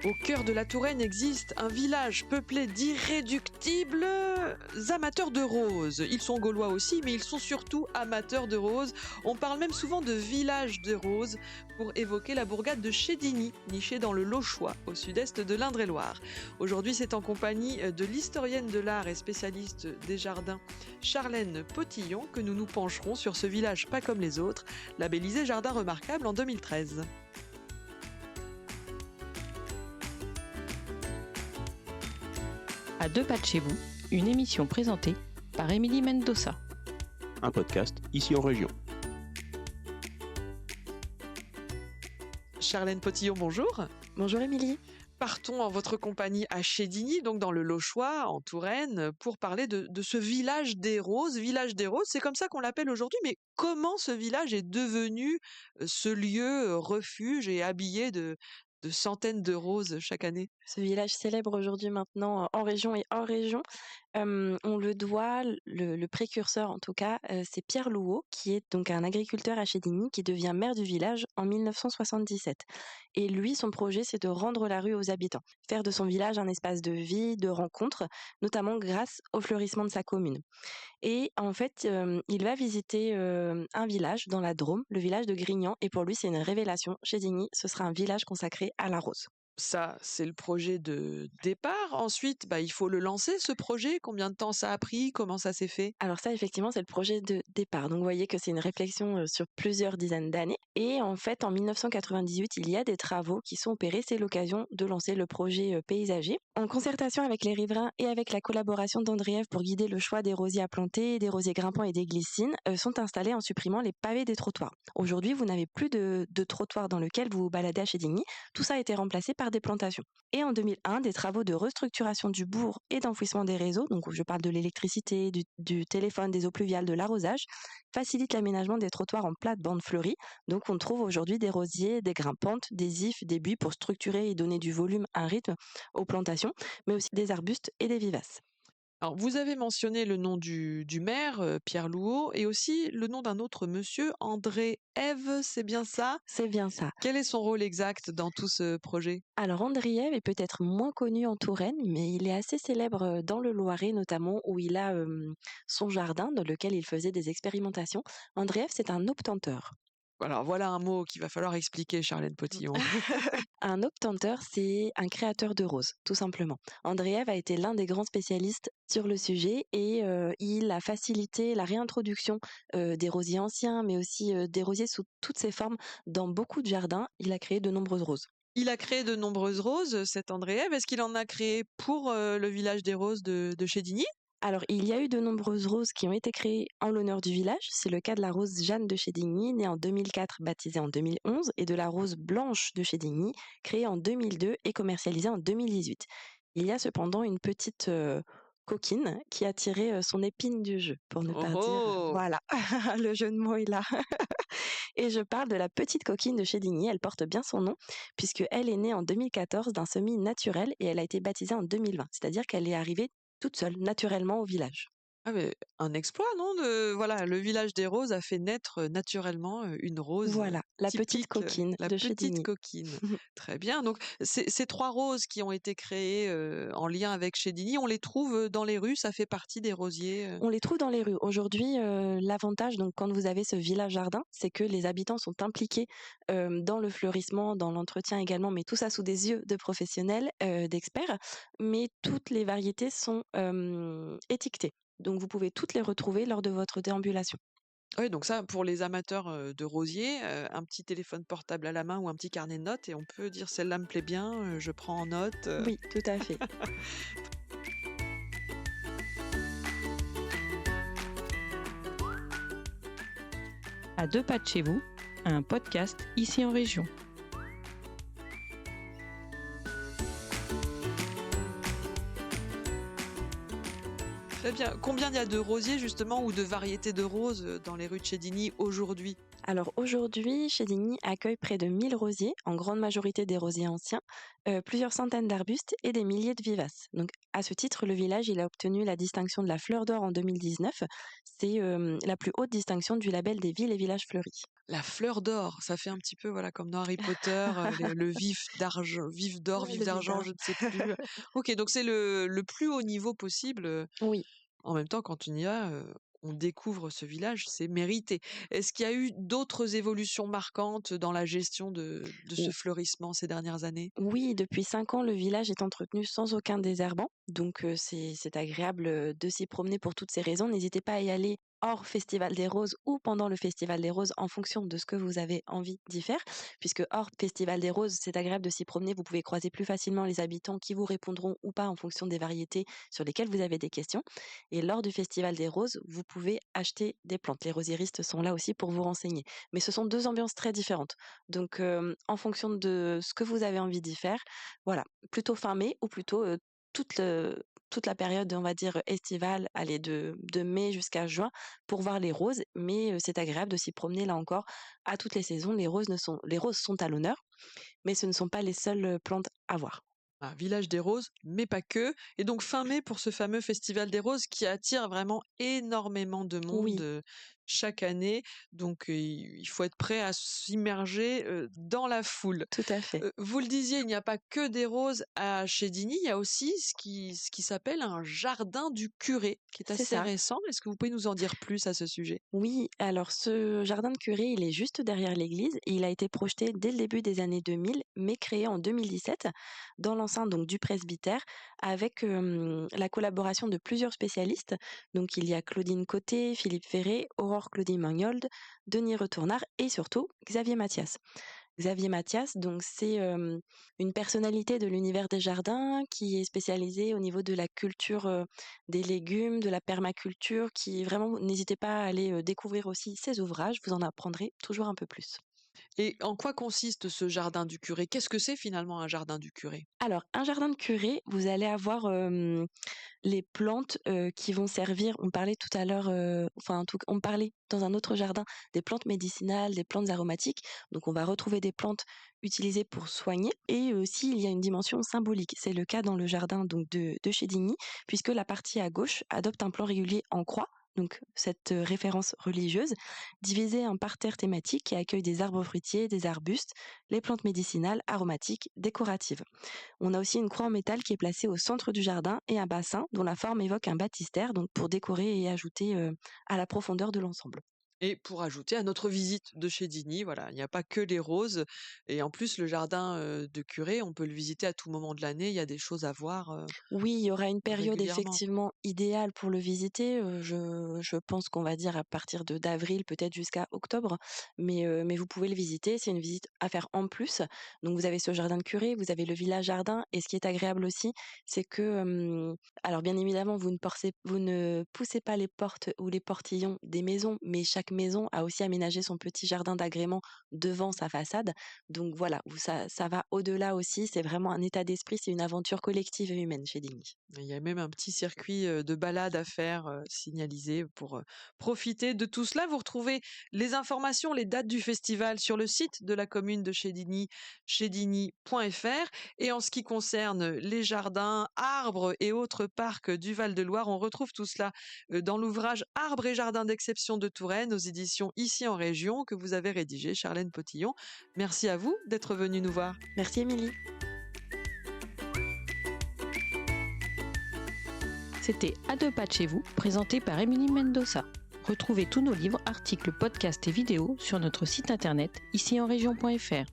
Au cœur de la Touraine existe un village peuplé d'irréductibles amateurs de roses. Ils sont gaulois aussi, mais ils sont surtout amateurs de roses. On parle même souvent de village de roses pour évoquer la bourgade de Chédigny, nichée dans le Lochois, au sud-est de l'Indre-et-Loire. Aujourd'hui, c'est en compagnie de l'historienne de l'art et spécialiste des jardins, Charlène Potillon, que nous nous pencherons sur ce village pas comme les autres, labellisé Jardin remarquable en 2013. À deux pas de chez vous, une émission présentée par Émilie Mendoza. Un podcast ici en région. Charlène Potillon, bonjour. Bonjour Émilie. Partons en votre compagnie à Chédigny, donc dans le Lochois, en Touraine, pour parler de ce village des roses. Village des roses, c'est comme ça qu'on l'appelle aujourd'hui, mais comment ce village est devenu ce lieu refuge et habillé de centaines de roses chaque année? Ce village célèbre aujourd'hui maintenant en région et hors région. On le doit, le précurseur en tout cas, c'est Pierre Louot, qui est donc un agriculteur à Chédigny, qui devient maire du village en 1977. Et lui, son projet, c'est de rendre la rue aux habitants, faire de son village un espace de vie, de rencontre, notamment grâce au fleurissement de sa commune. Et en fait, il va visiter un village dans la Drôme, le village de Grignan, et pour lui, c'est une révélation. Chédigny, ce sera un village consacré à la rose. Ça, c'est le projet de départ. Ensuite, il faut le lancer, ce projet. Combien de temps ça a pris? Comment ça s'est fait? Alors ça, effectivement, c'est le projet de départ. Donc vous voyez que c'est une réflexion sur plusieurs dizaines d'années. Et en fait, en 1998, il y a des travaux qui sont opérés. C'est l'occasion de lancer le projet paysager. En concertation avec les riverains et avec la collaboration d'Andriev pour guider le choix des rosiers à planter, des rosiers grimpants et des glycines, sont installés en supprimant les pavés des trottoirs. Aujourd'hui, vous n'avez plus de trottoir dans lequel vous vous baladez à Chédigny. Tout ça a été remplacé par des plantations. Et en 2001, des travaux de restructuration du bourg et d'enfouissement des réseaux, donc je parle de l'électricité, du téléphone, des eaux pluviales, de l'arrosage, facilitent l'aménagement des trottoirs en plates-bandes fleuries. Donc on trouve aujourd'hui des rosiers, des grimpantes, des ifs, des buis pour structurer et donner du volume, un rythme aux plantations, mais aussi des arbustes et des vivaces. Alors, vous avez mentionné le nom du maire, Pierre Louot, et aussi le nom d'un autre monsieur, André Ève, c'est bien ça? C'est bien ça. Quel est son rôle exact dans tout ce projet? Alors Andriev est peut-être moins connu en Touraine, mais il est assez célèbre dans le Loiret notamment, où il a son jardin dans lequel il faisait des expérimentations. Andriev, c'est un obtenteur. Alors, voilà un mot qu'il va falloir expliquer, Charlène Potillon. Un obtenteur, c'est un créateur de roses, tout simplement. Andriev a été l'un des grands spécialistes sur le sujet et il a facilité la réintroduction des rosiers anciens, mais aussi des rosiers sous toutes ses formes dans beaucoup de jardins. Il a créé de nombreuses roses. Il a créé de nombreuses roses, cet André Ève. Est-ce qu'il en a créé pour le village des roses de Chédigny? Alors, il y a eu de nombreuses roses qui ont été créées en l'honneur du village. C'est le cas de la rose Jeanne de Chédigny, née en 2004, baptisée en 2011, et de la rose Blanche de Chédigny, créée en 2002 et commercialisée en 2018. Il y a cependant une petite coquine qui a tiré son épine du jeu, pour ne pas dire. Oh! Voilà, le jeu de mots est là. Et je parle de la petite coquine de Chédigny. Elle porte bien son nom, puisqu'elle est née en 2014 d'un semis naturel et elle a été baptisée en 2020. C'est-à-dire qu'elle est arrivée toute seule, naturellement, au village. Ah mais un exploit, non? Voilà, le village des roses a fait naître naturellement une rose Voilà, la petite typique, coquine la de petite Chédigny. coquine. Très bien. Donc ces 3 roses qui ont été créées en lien avec Chédigny, on les trouve dans les rues, ça fait partie des rosiers. On les trouve dans les rues. Aujourd'hui, l'avantage, donc, quand vous avez ce village jardin, c'est que les habitants sont impliqués dans le fleurissement, dans l'entretien également, mais tout ça sous des yeux de professionnels, d'experts. Mais toutes les variétés sont étiquetées. Donc vous pouvez toutes les retrouver lors de votre déambulation. Oui, donc ça, pour les amateurs de rosiers, un petit téléphone portable à la main ou un petit carnet de notes et on peut dire celle-là me plaît bien, je prends en note. Oui, tout à fait. À deux pas de chez vous, un podcast ici en région. Très bien. Combien il y a de rosiers justement ou de variétés de roses dans les rues de Chédigny aujourd'hui? Alors aujourd'hui, Chédigny accueille près de 1000 rosiers, en grande majorité des rosiers anciens, plusieurs centaines d'arbustes et des milliers de vivaces. Donc à ce titre, le village il a obtenu la distinction de la Fleur d'Or en 2019. C'est la plus haute distinction du label des villes et villages fleuris. La fleur d'or, ça fait un petit peu voilà comme dans Harry Potter, le vif d'or, Ouais, vif le vif d'argent, d'argent. je ne sais plus. OK, donc c'est le plus haut niveau possible, Oui. en même temps quand on y va, on découvre ce village, c'est mérité. Est-ce qu'il y a eu d'autres évolutions marquantes dans la gestion de ce fleurissement ces dernières années? Oui, depuis 5 ans, le village est entretenu sans aucun désherbant, donc c'est agréable, de s'y promener pour toutes ces raisons. N'hésitez pas à y aller hors Festival des Roses ou pendant le Festival des Roses en fonction de ce que vous avez envie d'y faire. Puisque hors Festival des Roses, c'est agréable de s'y promener, vous pouvez croiser plus facilement les habitants qui vous répondront ou pas en fonction des variétés sur lesquelles vous avez des questions. Et lors du Festival des Roses, vous pouvez acheter des plantes. Les rosiéristes sont là aussi pour vous renseigner. Mais ce sont 2 ambiances très différentes. Donc, en fonction de ce que vous avez envie d'y faire, voilà, plutôt fin mai ou plutôt, toute le toute la période, on va dire, estivale, allez de mai jusqu'à juin pour voir les roses. Mais, c'est agréable de s'y promener là encore à toutes les saisons. Les roses sont à l'honneur, mais ce ne sont pas les seules, plantes à voir. Un village des roses, mais pas que. Et donc fin mai pour ce fameux festival des roses qui attire vraiment énormément de monde Oui, chaque année. Donc il faut être prêt à s'immerger dans la foule. tout à fait. Vous le disiez, il n'y a pas que des roses à Chédigny, il y a aussi ce qui s'appelle un jardin du curé, qui est C'est assez ça. récent. Est-ce que vous pouvez nous en dire plus à ce sujet? Oui, alors ce jardin de curé, il est juste derrière l'église. Il a été projeté dès le début des années 2000, mais créé en 2017 dans l'enceinte donc du presbytère avec la collaboration de plusieurs spécialistes. Donc il y a Claudine Côté, Philippe Ferré, Aurore Claudie Magnold, Denis Retournard et surtout Xavier Mathias. Xavier Mathias, donc c'est une personnalité de l'univers des jardins qui est spécialisée au niveau de la culture des légumes, de la permaculture, qui vraiment, n'hésitez pas à aller découvrir aussi ses ouvrages, vous en apprendrez toujours un peu plus. Et en quoi consiste ce jardin du curé? Qu'est-ce que c'est finalement un jardin du curé? Alors, un jardin de curé, vous allez avoir les plantes qui vont servir. On parlait tout à l'heure, enfin, en tout cas, on parlait dans un autre jardin des plantes médicinales, des plantes aromatiques. Donc, on va retrouver des plantes utilisées pour soigner. Et aussi, il y a une dimension symbolique. C'est le cas dans le jardin donc de Chédigny, puisque la partie à gauche adopte un plan régulier en croix. Donc, cette référence religieuse, divisée en parterres thématiques qui accueillent des arbres fruitiers, des arbustes, les plantes médicinales, aromatiques, décoratives. On a aussi une croix en métal qui est placée au centre du jardin et un bassin dont la forme évoque un baptistère, donc pour décorer et ajouter à la profondeur de l'ensemble. Et pour ajouter à notre visite de chez Digny, voilà, il n'y a pas que les roses. Et en plus, le jardin de curé, on peut le visiter à tout moment de l'année. Il y a des choses à voir Oui, il y aura une période régulièrement. effectivement idéale pour le visiter. Je pense qu'on va dire à partir de d'avril, peut-être jusqu'à octobre, mais vous pouvez le visiter. C'est une visite à faire en plus. Donc vous avez ce jardin de curé, vous avez le village jardin, et ce qui est agréable aussi, c'est que, alors bien évidemment, vous ne poussez pas les portes ou les portillons des maisons, mais chaque maison a aussi aménagé son petit jardin d'agrément devant sa façade. Donc voilà, ça va au-delà aussi. C'est vraiment un état d'esprit, c'est une aventure collective et humaine chez Digny. Il y a même un petit circuit de balade à faire signalisé pour profiter de tout cela. Vous retrouvez les informations, les dates du festival sur le site de la commune de Chédigny, chédigny.fr. Et en ce qui concerne les jardins, arbres et autres parcs du Val-de-Loire, on retrouve tout cela dans l'ouvrage Arbres et jardins d'exception de Touraine aux éditions Ici en Région que vous avez rédigé, Charlène Potillon. Merci à vous d'être venue nous voir. Merci Émilie. C'était À deux pas de chez vous, présenté par Émilie Mendoza. Retrouvez tous nos livres, articles, podcasts et vidéos sur notre site internet ici en région.fr.